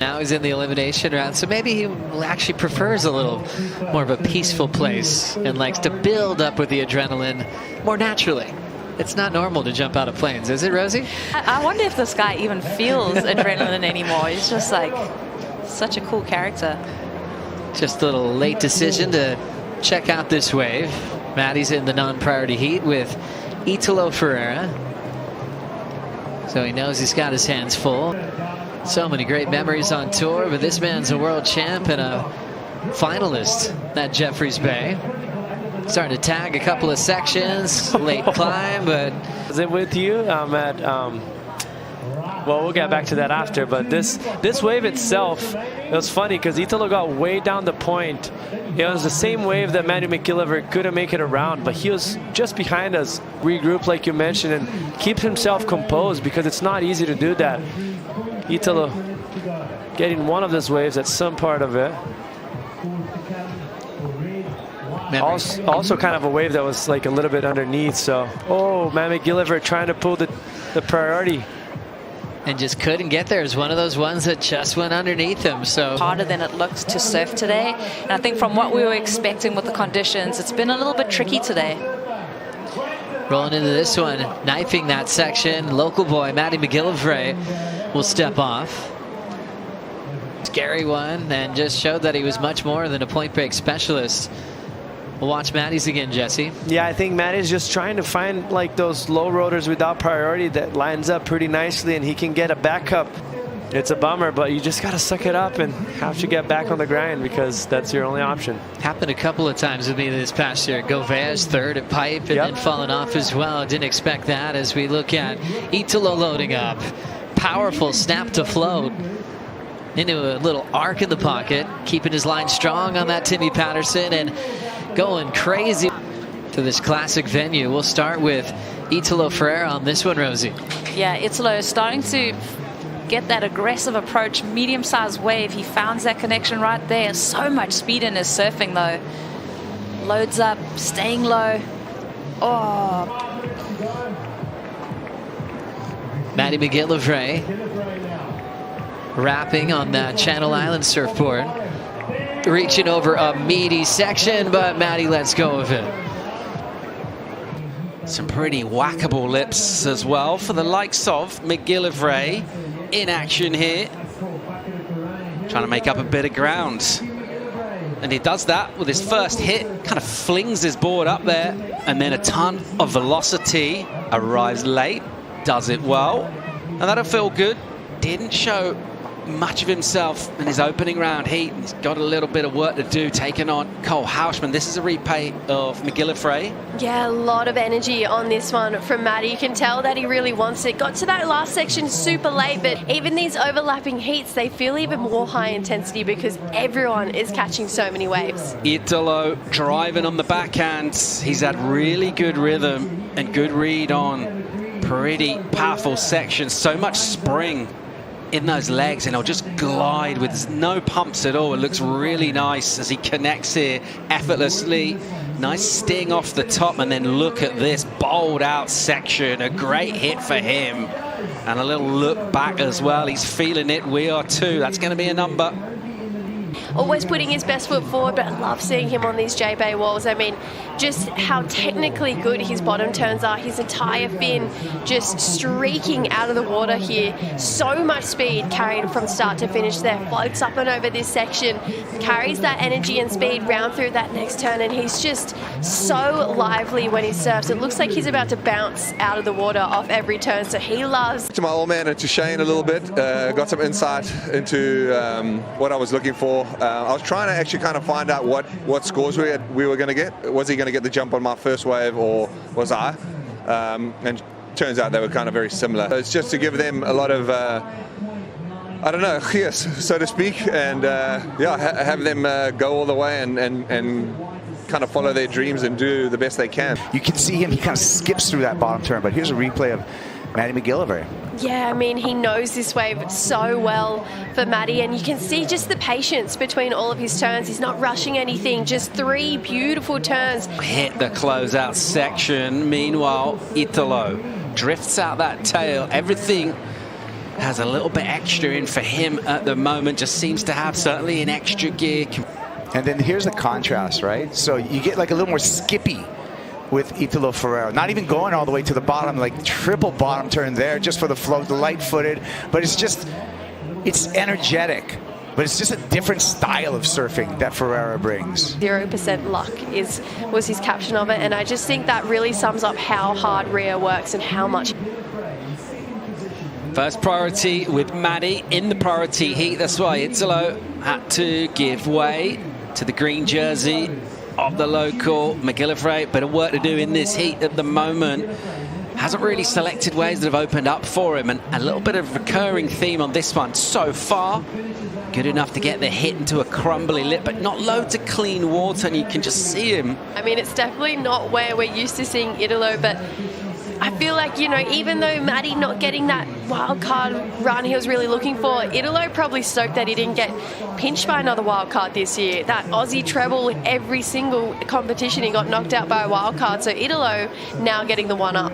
Now he's in the elimination round, so maybe he actually prefers a little more of a peaceful place and likes to build up with the adrenaline more naturally. It's not normal to jump out of planes, is it, Rosie? I wonder if this guy even feels adrenaline anymore. He's just like such a cool character. Just a little late decision to check out this wave. Maddie's in the non-priority heat with Italo Ferreira, so he knows he's got his hands full. So many great memories on tour, but this man's a world champ and a finalist at Jeffreys Bay. Starting to tag a couple of sections, late climb, but... Is it with you? I'm at, well, we'll get back to that after, but this wave itself, it was funny because Italo got way down the point. It was the same wave that M.McGillivray couldn't make it around, but he was just behind us, regrouped like you mentioned, and keeps himself composed because it's not easy to do that. Italo getting one of those waves at some part of it. Also kind of a wave that was like a little bit underneath. So, oh, M.McGillivray trying to pull the priority. And just couldn't get there. It's one of those ones that just went underneath him. So harder than it looks to surf today. And I think from what we were expecting with the conditions, it's been a little bit tricky today. Rolling into this one, knifing that section. Local boy, M.McGillivray, will step off. Scary one, and just showed that he was much more than a point break specialist. We'll watch Maddie's again, Jesse. Yeah, I think Maddie's just trying to find like those low rotors without priority that lines up pretty nicely, and he can get a backup. It's a bummer, but you just got to suck it up and have to get back on the grind because that's your only option. Happened a couple of times with me this past year. Gouveia third at pipe and then falling off as well. Didn't expect that as we look at Italo loading up. Powerful snap to float into a little arc in the pocket, keeping his line strong on that Timmy Patterson and going crazy to this classic venue. We'll start with Italo Ferreira on this one, Rosie. Yeah, Italo is starting to get that aggressive approach, medium-sized wave. He found that connection right there. So much speed in his surfing, though. Loads up, staying low. Oh. M.McGillivray wrapping on that Channel Island surfboard. Reaching over a meaty section, but Maddie lets go of it. Some pretty whackable lips as well for the likes of McGillivray in action here. Trying to make up a bit of ground. And he does that with his first hit, kind of flings his board up there, and then a ton of velocity, arrives late, does it well. And that'll feel good. Didn't show much of himself in his opening round heat. He's got a little bit of work to do, taking on Cole Hausman. This is a replay of McGillivray. Yeah, a lot of energy on this one from Maddie. You can tell that he really wants it. Got to that last section super late, but even these overlapping heats, they feel even more high intensity because everyone is catching so many waves. Italo driving on the backhand. He's had really good rhythm and good read on pretty powerful sections. So much spring in those legs, and he'll just glide with no pumps at all. It looks really nice as he connects here effortlessly. Nice sting off the top, and then look at this bowled out section. A great hit for him, and a little look back as well. He's feeling it. We are too. That's going to be a number. Always putting his best foot forward, but I love seeing him on these J-Bay walls. I mean, just how technically good his bottom turns are. His entire fin just streaking out of the water here. So much speed carried from start to finish there. Floats up and over this section, carries that energy and speed round through that next turn, and he's just so lively when he surfs. It looks like he's about to bounce out of the water off every turn, so he loves. To my old man and to Shane a little bit, got some insight into what I was looking for. I was trying to actually kind of find out what scores we were going to get. Was he going to get the jump on my first wave, or was I? And turns out they were kind of very similar. It's just to give them a lot of, I don't know, yes, so to speak, and yeah, have them go all the way and kind of follow their dreams and do the best they can. You can see him, he kind of skips through that bottom turn, but here's a replay of Maddie McGillivray. Yeah, I mean, he knows this wave so well for Maddie, and you can see just the patience between all of his turns. He's not rushing anything, just 3 beautiful turns. Hit the closeout section. Meanwhile, Italo drifts out that tail. Everything has a little bit extra in for him at the moment. Just seems to have certainly an extra gear. And then here's the contrast, right? So you get like a little more skippy with Italo Ferreira. Not even going all the way to the bottom, like triple bottom turn there just for the float, the light-footed. But it's energetic. But it's just a different style of surfing that Ferreira brings. 0% luck was his caption of it, and I just think that really sums up how hard Rio works and how much. First priority with Maddie in the priority heat. That's why Italo had to give way to the green jersey of the local McGillivray. Bit of work to do in this heat at the moment. Hasn't really selected ways that have opened up for him, and a little bit of recurring theme on this one so far. Good enough to get the hit into a crumbly lip, but not loads of clean water, and you can just see him. I mean, it's definitely not where we're used to seeing Italo, but I feel like, you know, even though Maddie not getting that wild card run he was really looking for, Italo probably stoked that he didn't get pinched by another wild card this year. That Aussie treble, every single competition he got knocked out by a wild card, so Italo now getting the one up.